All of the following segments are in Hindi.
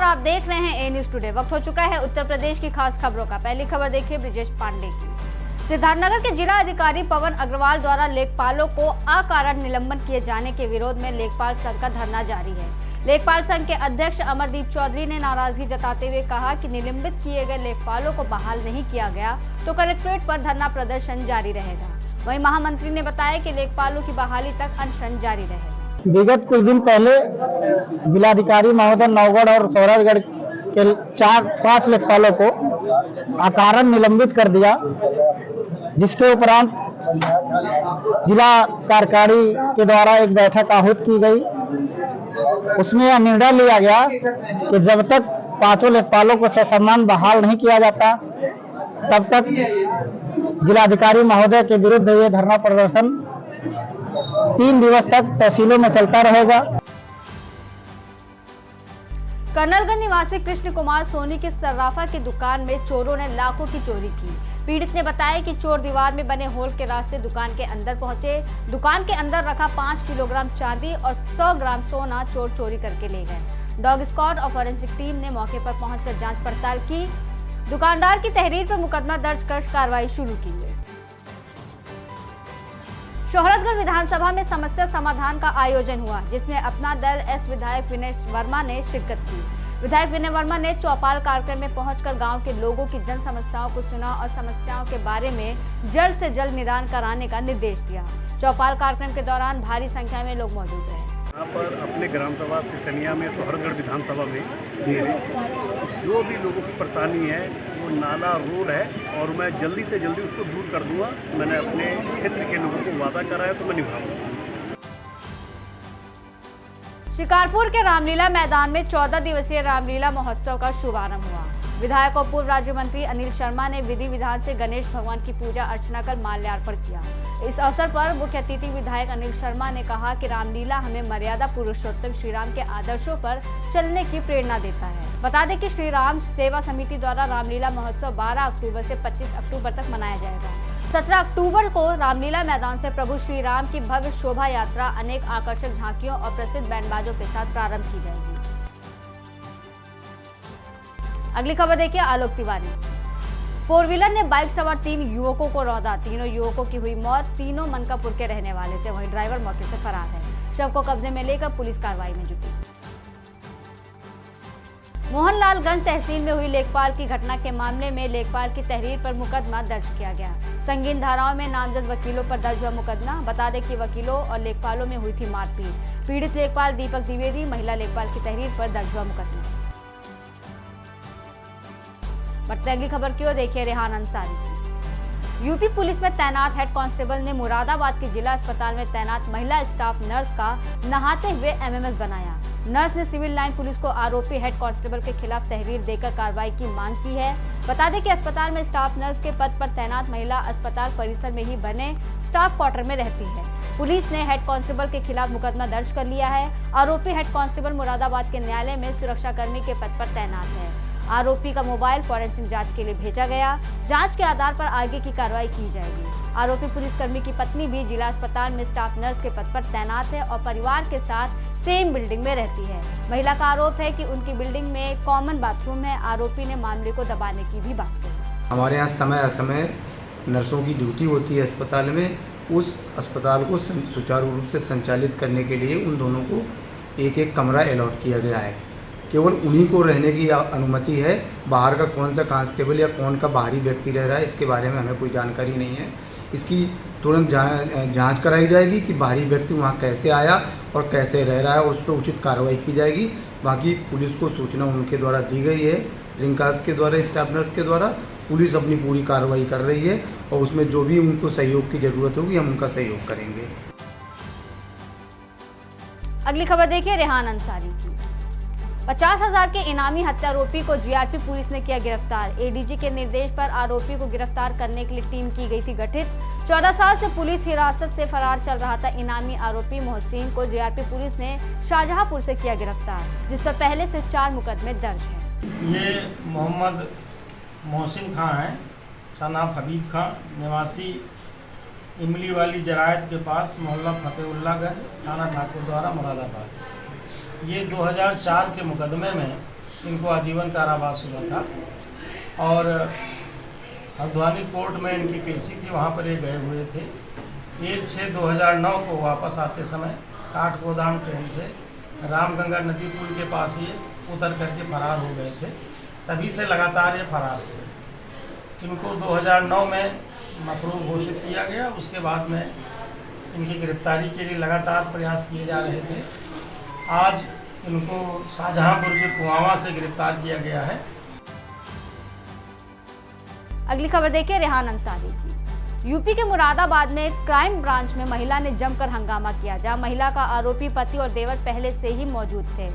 आप देख रहे हैं ए न्यूज टुडे। वक्त हो चुका है उत्तर प्रदेश की खास खबरों का। पहली खबर देखिए ब्रिजेश पांडे की। सिद्धार्थनगर के जिला अधिकारी पवन अग्रवाल द्वारा लेखपालों को अकारण निलंबन किए जाने के विरोध में लेखपाल संघ का धरना जारी है। लेखपाल संघ के अध्यक्ष अमरदीप चौधरी ने नाराजगी जताते हुए कहा कि निलंबित किए गए लेखपालों को बहाल नहीं किया गया तो कलेक्ट्रेट पर धरना प्रदर्शन जारी रहेगा। वहीं महामंत्री ने बताया कि लेखपालों की बहाली तक अनशन जारी रहेगा। विगत कुछ दिन पहले जिलाधिकारी महोदय नौगढ़ और सौराजगढ़ के 4-5 लेखपालों को अकारण निलंबित कर दिया, जिसके उपरांत जिला कार्यकारी के द्वारा एक बैठक आहूत की गई। उसमें यह निर्णय लिया गया कि जब तक 5 लेखपालों को ससम्मान बहाल नहीं किया जाता तब तक जिलाधिकारी महोदय के विरुद्ध ये धरना प्रदर्शन 3 दिवस तक तहसीलों में चलता रहेगा। कर्नलगंज निवासी कृष्ण कुमार सोनी की सर्राफा की दुकान में चोरों ने लाखों की चोरी की। पीड़ित ने बताया कि चोर दीवार में बने होल के रास्ते दुकान के अंदर पहुंचे। दुकान के अंदर रखा 5 किलोग्राम चांदी और 100 ग्राम सोना चोर चोरी करके ले गए। डॉग स्क्वाड और फॉरेंसिक टीम ने मौके पर पहुंचकर जांच पड़ताल की। दुकानदार की तहरीर पर मुकदमा दर्ज कर कार्रवाई शुरू की गई। शोहरतगढ़ विधानसभा में समस्या समाधान का आयोजन हुआ, जिसमें अपना दल एस विधायक विनय वर्मा ने शिरकत की। विधायक विनय वर्मा ने चौपाल कार्यक्रम में पहुंचकर गांव के लोगों की जन समस्याओं को सुना और समस्याओं के बारे में जल्द से जल्द निदान कराने का निर्देश दिया। चौपाल कार्यक्रम के दौरान भारी संख्या में लोग मौजूद रहे। यहाँ पर अपने ग्राम सभा सिसनिया में शोहरतगढ़ विधानसभा में जो भी लोगों की परेशानी है वो नाला रोड है और मैं जल्दी से जल्दी उसको दूर कर दूंगा। मैंने अपने क्षेत्र के लोगों को वादा कराया तो मैं निभाऊंगा। शिकारपुर के रामलीला मैदान में 14 दिवसीय रामलीला महोत्सव का शुभारंभ हुआ। विधायक और पूर्व राज्य मंत्री अनिल शर्मा ने विधि विधान से गणेश भगवान की पूजा अर्चना कर माल्यार्पण किया। इस अवसर पर मुख्य अतिथि विधायक अनिल शर्मा ने कहा कि रामलीला हमें मर्यादा पुरुषोत्तम श्री राम के आदर्शों पर चलने की प्रेरणा देता है। बता दें कि श्री राम सेवा समिति द्वारा रामलीला महोत्सव 12 अक्टूबर से 25 अक्टूबर तक मनाया जाएगा। 17 अक्टूबर को रामलीला मैदान से प्रभु श्री राम की भव्य शोभा यात्रा अनेक आकर्षक झांकियों और प्रसिद्ध बैंडबाजों के साथ प्रारंभ की जाएगी। अगली खबर देखिए आलोक तिवारी। 4 व्हीलर ने बाइक सवार 3 युवकों को रौंदा। तीनों युवकों की हुई मौत। तीनों मनकापुर के रहने वाले थे। वहीं ड्राइवर मौके से फरार है। शव को कब्जे में लेकर पुलिस कार्रवाई में जुटी। मोहनलालगंज तहसील में हुई लेखपाल की घटना के मामले में लेखपाल की तहरीर पर मुकदमा दर्ज किया गया। संगीन धाराओं में नामजद वकीलों पर दर्ज हुआ मुकदमा। बता दें कि वकीलों और लेखपालों में हुई थी मारपीट। पीड़ित लेखपाल दीपक द्विवेदी, महिला लेखपाल की तहरीर पर दर्ज हुआ मुकदमा। बढ़ते अगली खबर की ओर देखिए रेहान अंसारी की। यूपी पुलिस में तैनात हेड कांस्टेबल ने मुरादाबाद के जिला अस्पताल में तैनात महिला स्टाफ नर्स का नहाते हुए एमएमएस बनाया। नर्स ने सिविल लाइन पुलिस को आरोपी हेड कांस्टेबल के खिलाफ तहरीर देकर कार्रवाई की मांग की है। बता दें कि अस्पताल में स्टाफ नर्स के पद पर तैनात महिला अस्पताल परिसर में ही बने स्टाफ क्वार्टर में रहती है। पुलिस ने हेड कांस्टेबल के खिलाफ मुकदमा दर्ज कर लिया है। आरोपी हेड कांस्टेबल मुरादाबाद के न्यायालय में सुरक्षाकर्मी के पद पर तैनात है। आरोपी का मोबाइल फॉरेंसिक जांच के लिए भेजा गया। जांच के आधार पर आगे की कार्रवाई की जाएगी। आरोपी पुलिसकर्मी की पत्नी भी जिला अस्पताल में स्टाफ नर्स के पद पर तैनात है और परिवार के साथ सेम बिल्डिंग में रहती है। महिला का आरोप है कि उनकी बिल्डिंग में कॉमन बाथरूम है। आरोपी ने मामले को दबाने की भी बात कही। हमारे यहाँ समय असमय नर्सों की ड्यूटी होती है अस्पताल में। उस अस्पताल को सुचारू रूप से संचालित करने के लिए उन दोनों को एक कमरा अलॉट किया गया है। केवल उन्हीं को रहने की अनुमति है। बाहर का कौन सा कांस्टेबल या कौन का बाहरी व्यक्ति रह रहा है इसके बारे में हमें कोई जानकारी नहीं है। इसकी तुरंत जांच कराई जाएगी कि बाहरी व्यक्ति वहां कैसे आया और कैसे रह रहा है और उस पर उचित कार्रवाई की जाएगी। बाकी पुलिस को सूचना उनके द्वारा दी गई है, रिंकास के द्वारा, स्टाफ नर्स के द्वारा। पुलिस अपनी पूरी कार्रवाई कर रही है और उसमें जो भी उनको सहयोग की जरूरत होगी हम उनका सहयोग करेंगे। अगली खबर देखिए रेहान अंसारी की। 50,000 के इनामी हत्यारोपी को जीआरपी पुलिस ने किया गिरफ्तार। एडीजी के निर्देश पर आरोपी को गिरफ्तार करने के लिए टीम की गई थी गठित। 14 साल से पुलिस हिरासत से फरार चल रहा था इनामी आरोपी मोहसिन को जीआरपी पुलिस ने शाहजहांपुर से किया गिरफ्तार, जिस पर पहले से 4 मुकदमे दर्ज हैं। ये मोहम्मद मोहसिन खां है, सनाफ हबीब खां, निवासी इमली वाली जरायत के पास, मोहल्ला फतेहुल्लागंज, थाना ठाकुर द्वारा, मुरादाबाद। ये 2004 के मुकदमे में इनको आजीवन कारावास हुआ था और हल्द्वानी कोर्ट में इनकी पेशी थी, वहाँ पर ये गए हुए थे। 1/6/2009 को वापस आते समय काठगोदाम ट्रेन से रामगंगा नदी पुल के पास ये उतर करके फरार हो गए थे। तभी से लगातार ये फरार थे। इनको 2009 में मफरूर घोषित किया गया। उसके बाद में इनकी गिरफ्तारी के लिए लगातार प्रयास किए जा रहे थे। आज इनको शाहजहांपुर के कुआवा से गिरफ्तार किया गया है। अगली खबर देखिए रेहान अंसारी की। यूपी के मुरादाबाद में क्राइम ब्रांच में महिला ने जमकर हंगामा किया, जहां महिला का आरोपी पति और देवर पहले से ही मौजूद थे।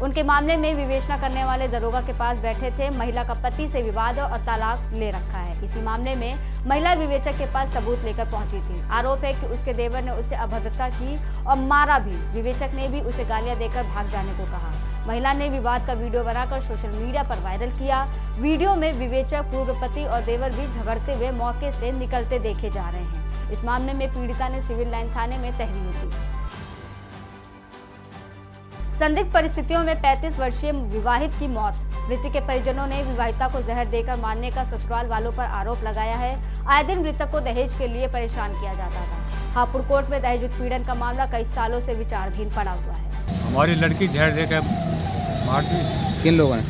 उनके मामले में विवेचना करने वाले दरोगा के पास बैठे थे। महिला का पति से विवाद और तलाक ले रखा है। इसी मामले में महिला विवेचक के पास सबूत लेकर पहुंची थी। आरोप है कि उसके देवर ने उसे अभद्रता की और मारा भी। विवेचक ने भी उसे गालियां देकर भाग जाने को कहा। महिला ने विवाद का वीडियो बनाकर सोशल मीडिया पर वायरल किया। वीडियो में विवेचक, पूर्व पति और देवर भी झगड़ते हुए मौके से निकलते देखे जा रहे हैं। इस मामले में पीड़िता ने सिविल लाइन थाने में तहरीर दी। संदिग्ध परिस्थितियों में 35 वर्षीय विवाहित की मौत। मृतक के परिजनों ने विवाहिता को जहर देकर मारने का ससुराल वालों पर आरोप लगाया है। आए दिन मृतक को दहेज के लिए परेशान किया जाता था। हापुड़ कोर्ट में दहेज उत्पीड़न का मामला कई सालों से विचाराधीन पड़ा हुआ है। हमारी लड़की जहर देकर मार दी। किन लोगों ने?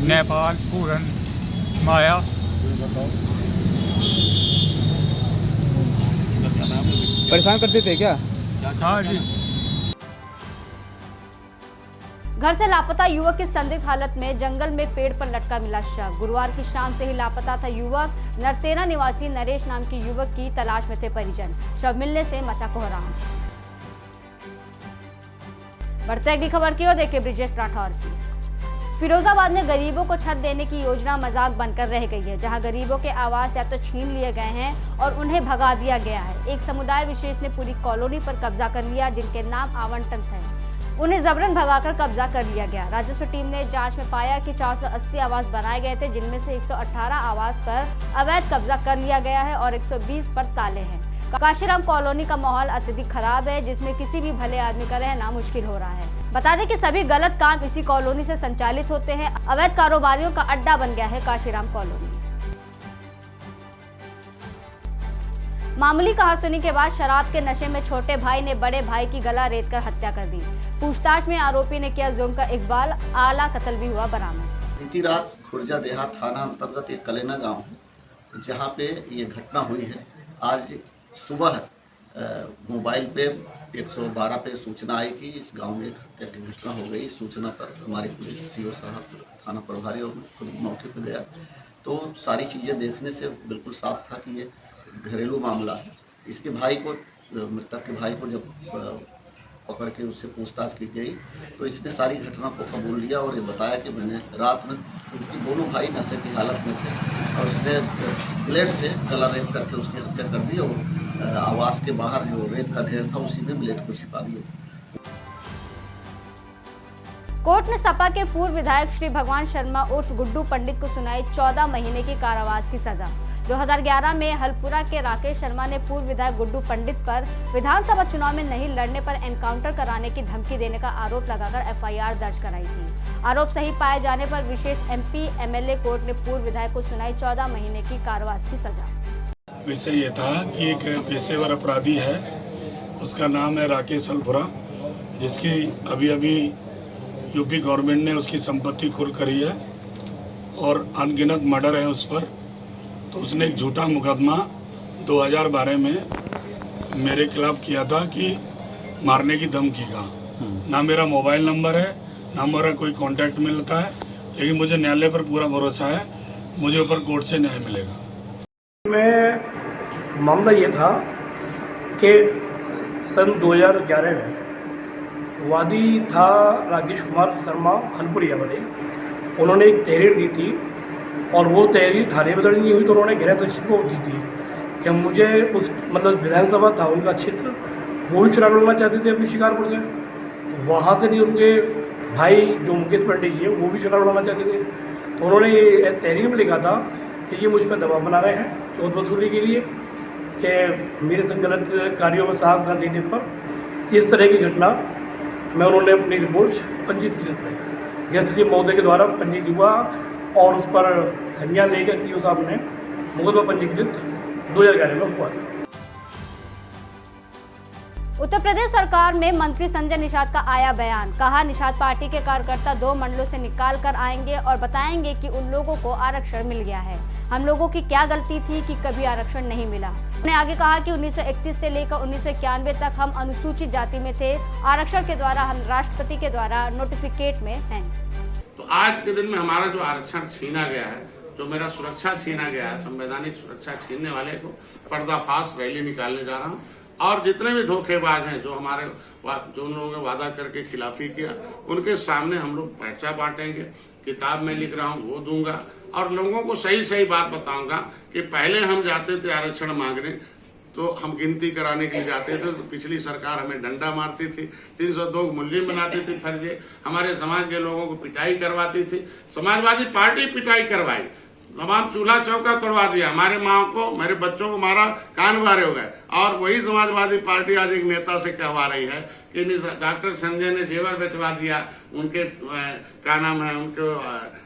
नेपाल, पूरन, माया। परेशान करते थे क्या? हाँ जी। घर से लापता युवक की संदिग्ध हालत में जंगल में पेड़ पर लटका मिला शव। गुरुवार की शाम से ही लापता था युवक। नरसेना निवासी नरेश नाम की युवक की तलाश में थे परिजन। शव मिलने से मचा कोहराम। बढ़ते अगली खबर की ओर देखिए ब्रिजेश राठौर की। फिरोजाबाद में गरीबों को छत देने की योजना मजाक बनकर रह गई है, जहां गरीबों के आवास या तो छीन लिए गए हैं और उन्हें भगा दिया गया है। एक समुदाय विशेष ने पूरी कॉलोनी पर कब्जा कर लिया, जिनके नाम आवंटन थे। उन्हें जबरन भगाकर कब्जा कर लिया गया। राजस्व टीम ने जांच में पाया कि 480 आवास बनाए गए थे, जिनमें से 118 आवास पर अवैध कब्जा कर लिया गया है और 120 पर ताले हैं। काशीराम कॉलोनी का माहौल अत्यधिक खराब है, जिसमें किसी भी भले आदमी का रहना मुश्किल हो रहा है। बता दें कि सभी गलत काम इसी कॉलोनी से संचालित होते हैं। अवैध कारोबारियों का अड्डा बन गया है काशीराम कॉलोनी। मामूली कहासुनी के बाद शराब के नशे में छोटे भाई ने बड़े भाई की गला रेतकर हत्या कर दी। पूछताछ में आरोपी ने किया जुर्म का इकबाल। आला कत्ल भी हुआ बरामद। बीती रात खुर्जा देहात थाना अंतर्गत एक कलेना गांव है, जहां पे ये घटना हुई है। आज सुबह मोबाइल पे 112 पे सूचना आई कि इस गांव में एक हत्या की घटना हो गई। सूचना पर हमारे पुलिस सीओ साहब, थाना प्रभारी और खुद मौके पर गया तो सारी चीज़ें देखने से बिल्कुल साफ था कि ये घरेलू मामला है। इसके भाई को, मृतक के भाई को जब पकड़ के उससे पूछताछ की गई तो इसने सारी घटना को कबूल लिया और ये बताया कि मैंने रात में, क्योंकि दोनों भाई नशे की हालत में थे और उसने ब्लेड से गला रेत करके उसकी हत्या कर दी और आवास के बाहर जो रेत का ढेर था उसी में ब्लेड को छिपा दिया। कोर्ट ने सपा के पूर्व विधायक श्री भगवान शर्मा उर्फ गुड्डू पंडित को सुनाई 14 महीने की कारावास की सजा। 2011 में हलपुरा के राकेश शर्मा ने पूर्व विधायक गुड्डू पंडित पर विधानसभा चुनाव में नहीं लड़ने पर एनकाउंटर कराने की धमकी देने का आरोप लगाकर एफआईआर दर्ज कराई थी। आरोप सही पाए जाने पर विशेष एमपी एमएलए कोर्ट ने पूर्व विधायक को सुनाई 14 महीने की कारावास की सजा। विषय ये था कि एक पेशेवर अपराधी है, उसका नाम है राकेश हलपुरा, जिसकी अभी यूपी गवर्नमेंट ने उसकी संपत्ति कुर्क करी है और अनगिनत मर्डर है उस पर। तो उसने एक झूठा मुकदमा 2012 में मेरे खिलाफ किया था कि मारने की धमकी का। ना मेरा मोबाइल नंबर है, ना मेरा कोई कांटेक्ट मिलता है, लेकिन मुझे न्यायालय पर पूरा भरोसा है, मुझे ऊपर कोर्ट से न्याय मिलेगा। में मामला ये था कि सन 2011 में वादी था राकेश कुमार शर्मा हलपुरिया वाले, उन्होंने एक तहरीर दी थी और वो तहरीर थाने में दर्ज नहीं हुई तो उन्होंने गृह सचिव को दी थी कि मुझे उस विधानसभा था उनका क्षेत्र, वो भी चुनाव लड़ना चाहते थे अपनी शिकारपुर से। तो वहाँ से नहीं, उनके भाई जो मुकेश पंडित जी है वो भी चुनाव लड़ना चाहते थे। तो उन्होंने ये तहरीर में लिखा था कि ये मुझ पर दबाव बना रहे हैं चौथ वसूली के लिए कि मेरे संग गलत कार्यों में साथ न देने पर इस तरह की घटना मैं उन्होंने अपनी रिपोर्ट पंजीकृत की गृह सचिव महोदय के द्वारा पंजीकृत हुआ और उस पर संज्ञान लेकर सीओ साहब ने मुकदमा पंजीकृत 2011 में हुआ था। उत्तर प्रदेश सरकार में मंत्री संजय निषाद का आया बयान। कहा, निषाद पार्टी के कार्यकर्ता 2 मंडलों से निकाल कर आएंगे और बताएंगे कि उन लोगों को आरक्षण मिल गया है। हम लोगों की क्या गलती थी कि कभी आरक्षण नहीं मिला। उन्होंने आगे कहा कि 1931 से लेकर 1991 तक हम अनुसूचित जाति में थे। आरक्षण के द्वारा हम राष्ट्रपति के द्वारा नोटिफिकेट में हैं। तो आज के दिन में हमारा जो आरक्षण छीना गया है, जो मेरा सुरक्षा छीना गया है, संवैधानिक सुरक्षा छीनने वाले को पर्दाफाश रैली निकालने जा रहा हूँ। और जितने भी धोखेबाज हैं जो उन लोगों ने वादा करके खिलाफी किया, उनके सामने हम लोग पर्चा बांटेंगे। किताब में लिख रहा हूँ वो दूंगा और लोगों को सही सही बात बताऊंगा कि पहले हम जाते थे आरक्षण मांगने तो हम गिनती कराने के लिए जाते थे, तो पिछली सरकार हमें डंडा मारती थी, 302 मुल्जिम बनाती थी फर्जे, हमारे समाज के लोगों को पिटाई करवाती थी। समाजवादी पार्टी पिटाई करवाई, तमाम चूल्हा चौका तोड़वा दिया, हमारे माँ को, मेरे बच्चों को मारा, कान बारे हो गए। और वही समाजवादी पार्टी आज एक नेता से कहवा रही है कि डॉक्टर संजय ने जेवर बेचवा दिया, उनके क्या नाम है, उनके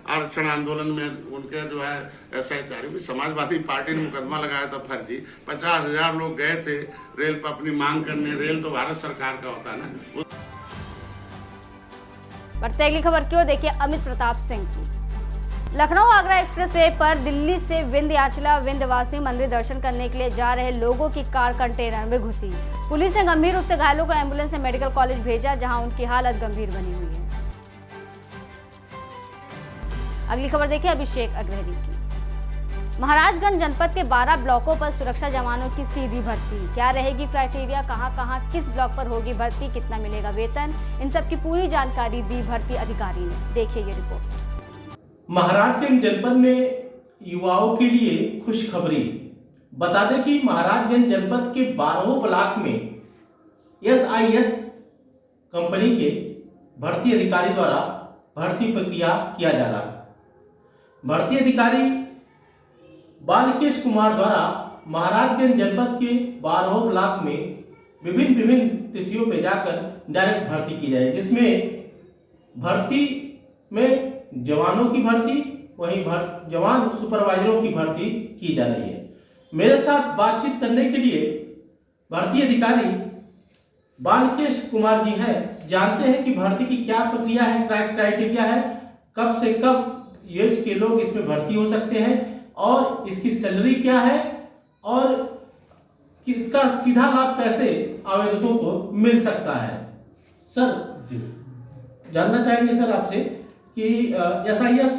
आरक्षण आंदोलन में उनके जो है सहकारी। समाजवादी पार्टी ने मुकदमा लगाया था फर्जी, 50,000 लोग गए थे रेल पर अपनी मांग करने। रेल तो भारत सरकार का होता है ना। बढ़ते अगली खबर क्यों देखिए अमित प्रताप सिंह की। लखनऊ आगरा एक्सप्रेसवे पर दिल्ली से विंध्याचला विंध्यवासिनी मंदिर दर्शन करने के लिए जा रहे लोगों की कार कंटेनर में घुसी। पुलिस ने गंभीर रूप से घायलों को एम्बुलेंस से मेडिकल कॉलेज भेजा, जहां उनकी हालत गंभीर बनी हुई है। अगली खबर देखिए अभिषेक अग्रहरी की। महाराजगंज जनपद के 12 ब्लॉकों पर सुरक्षा जवानों की सीधी भर्ती। क्या रहेगी क्राइटेरिया, कहां किस ब्लॉक पर होगी भर्ती, कितना मिलेगा वेतन, इन सब की पूरी जानकारी दी भर्ती अधिकारी ने। देखिए ये रिपोर्ट। महाराजगंज जनपद में युवाओं के लिए खुशखबरी। बता दें कि महाराजगंज जनपद के 12 ब्लॉक में SIS कंपनी के भर्ती अधिकारी द्वारा भर्ती प्रक्रिया किया जा रहा है। भर्ती अधिकारी बालकेश कुमार द्वारा महाराजगंज जनपद के 12 ब्लॉक में विभिन्न तिथियों पर जाकर डायरेक्ट भर्ती की जाए, जिसमें भर्ती में जवानों की भर्ती, वहीं जवान सुपरवाइजरों की भर्ती की जा रही है। मेरे साथ बातचीत करने के लिए भर्ती अधिकारी बालकेश कुमार जी हैं। जानते हैं कि भर्ती की क्या प्रक्रिया है, क्राइटेरिया है, कब से कब एज के लोग इसमें भर्ती हो सकते हैं और इसकी सैलरी क्या है और इसका सीधा लाभ कैसे आवेदकों को मिल सकता है। सर जी जानना चाहेंगे सर आपसे कि SIS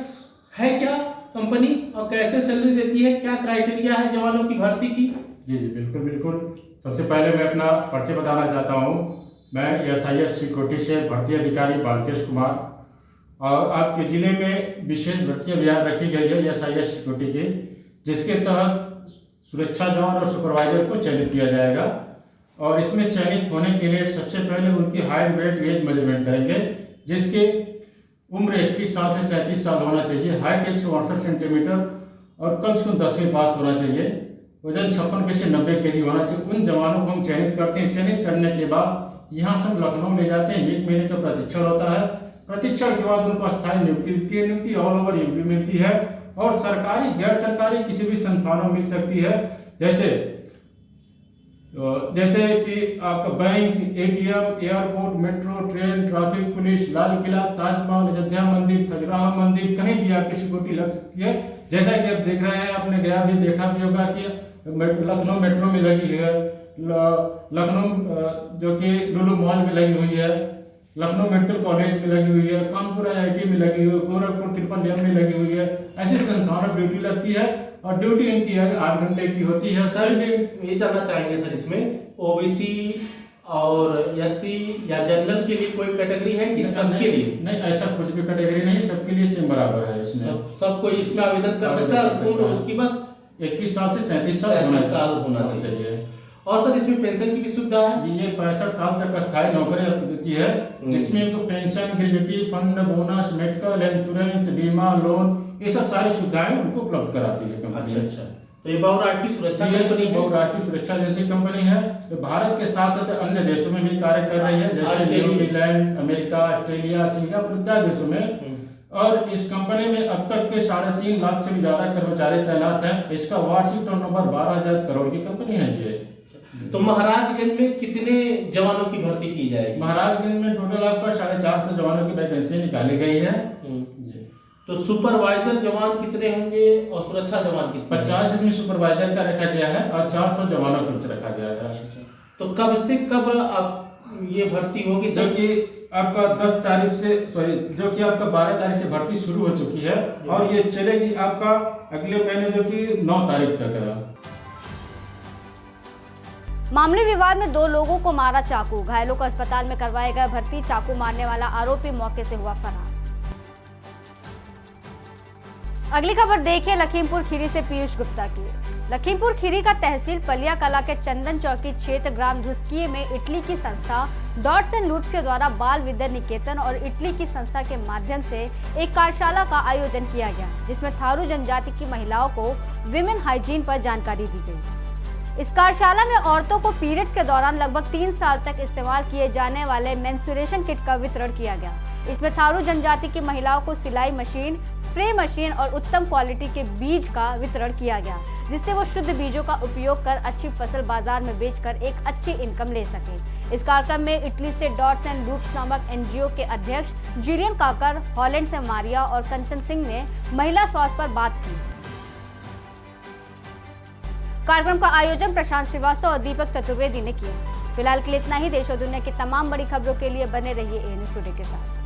है क्या कंपनी और कैसे सैलरी देती है, क्या क्राइटेरिया है जवानों की भर्ती की। जी बिल्कुल। सबसे पहले मैं अपना परिचय बताना चाहता हूँ। मैं SIS सिक्योरिटी से भर्ती अधिकारी बालकेश कुमार, और आपके ज़िले में विशेष भर्ती अभियान रखी गई है SIS सिक्योरिटी की, जिसके तहत सुरक्षा जवान और सुपरवाइजर को चयनित किया जाएगा। और इसमें चयनित होने के लिए सबसे पहले उनकी हाइट वेट एज मेजरमेंट करेंगे, जिसके उम्र 21 साल से 37 साल होना चाहिए, हाइट 168 सेंटीमीटर और कम से कम 10वीं पास होना चाहिए, वजन 56 से 90 kg होना चाहिए। उन जवानों को हम चयनित करते हैं। चयनित करने के बाद यहाँ से हम लखनऊ ले जाते हैं। 1 महीने का प्रशिक्षण होता है। प्रशिक्षण के बाद उनको स्थायी नियुक्ति मिलती है। नियुक्ति ऑल ओवर यूपी मिलती है और सरकारी गैर सरकारी किसी भी संस्थानों में मिल सकती है, जैसे कि आपका bank, ATM, airport, metro, train, traffic police, Lal Qila, Taj Mahal, Ayodhya मंदिर, खजुराहो मंदिर, कहीं भी आपकी सिक्योरिटी लग सकती है। जैसा कि आप देख रहे हैं, आपने गया भी देखा भी होगा कि लखनऊ मेट्रो में लगी है, लखनऊ जो कि लुलु मॉल में लगी हुई है, लखनऊ मेडिकल कॉलेज में लगी हुई है, कानपुर IIT में लगी हुई है, गोरखपुर ट्रिपल में लगी हुई है। ऐसे संस्थानों में ड्यूटी लगती है और ड्यूटी इनकी 8 घंटे की होती है। सर ये जानना चाहेंगे सर, इसमें OBC और SC या जनरल के लिए कोई कैटेगरी है कि सबके लिए? नहीं, ऐसा कुछ भी कैटेगरी नहीं, सबके लिए सेम बराबर है। इसमें सब कोई इसमें आवेदन कर सकता है। उसकी बस 21 साल से 37 साल होना चाहिए। और सर इसमें पेंशन की भी सुविधा है जी। ये 65 साल तक स्थायी नौकरी देती है, जिसमें तो pension, gratuity fund, bonus, medical insurance, बीमा, लोन, ये सब सारी सुविधाएं उनको उपलब्ध कराती है कंपनी। अच्छा। तो ये बहुराष्ट्रीय सुरक्षा कंपनी है। बहुराष्ट्रीय सुरक्षा जैसी कंपनी है, जो भारत के साथ साथ अन्य देशों में भी कार्य कर रही है, जैसे न्यूजीलैंड, अमेरिका, ऑस्ट्रेलिया, सिंगापुर इत्यादि देशों में। और इस कंपनी में अब तक के 3.5 लाख से भी ज्यादा कर्मचारी तैनात हैं। इसका वार्षिक टर्नओवर 12,000 करोड़ की कंपनी है ये। तो महाराजगंज में कितने जवानों की भर्ती की जाएगी? महाराजगंज में टोटल आपका 450 जवानों की वैकेंसी निकाली गई है। तो सुपरवाइजर जवान कितने होंगे और सुरक्षा जवान कितने? 50 इसमें सुपरवाइजर का रखा गया है और 400 जवानों को रखा गया है। तो कब से कब अब ये भर्ती होगी? जो कि आपका 10 तारीख से जो कि आपका 12 तारीख से भर्ती शुरू हो चुकी है और ये चलेगी आपका अगले महीने जो कि 9 तारीख तक है। मामूली विवाद में 2 लोगों को मारा चाकू, घायलों को अस्पताल में करवाए गए भर्ती। चाकू मारने वाला आरोपी मौके से हुआ फरार। अगली खबर देखिए लखीमपुर खीरी से पीयूष गुप्ता की। लखीमपुर खीरी का तहसील पलिया कला के चंदन चौकी क्षेत्र ग्राम धुस्किये में इटली की संस्था डॉट्स एंड लूप्स के द्वारा बाल विद्या निकेतन और इटली की संस्था के माध्यम से एक कार्यशाला का आयोजन किया गया, जिसमें थारू जनजाति की महिलाओं को विमेन हाइजीन पर जानकारी दी गई। इस कार्यशाला में औरतों को पीरियड्स के दौरान लगभग 3 साल तक इस्तेमाल किए जाने वाले मेंस्ट्रुएशन किट का वितरण किया गया। इसमें थारू जनजाति की महिलाओं को सिलाई मशीन, स्प्रे मशीन और उत्तम क्वालिटी के बीज का वितरण किया गया, जिससे वो शुद्ध बीजों का उपयोग कर अच्छी फसल बाजार में बेचकर एक अच्छी इनकम ले सके। इस कार्यक्रम में इटली से डॉट्स एंड लूप्स नामक एनजीओ के अध्यक्ष जिलियन काकर, हॉलैंड से मारिया और कंचन सिंह ने महिला स्वास्थ्य पर बात की। कार्यक्रम का आयोजन प्रशांत श्रीवास्तव और दीपक चतुर्वेदी ने किया। फिलहाल के लिए इतना ही। देश और दुनिया की तमाम बड़ी खबरों के लिए बने रहिए एएनएस टुडे के साथ।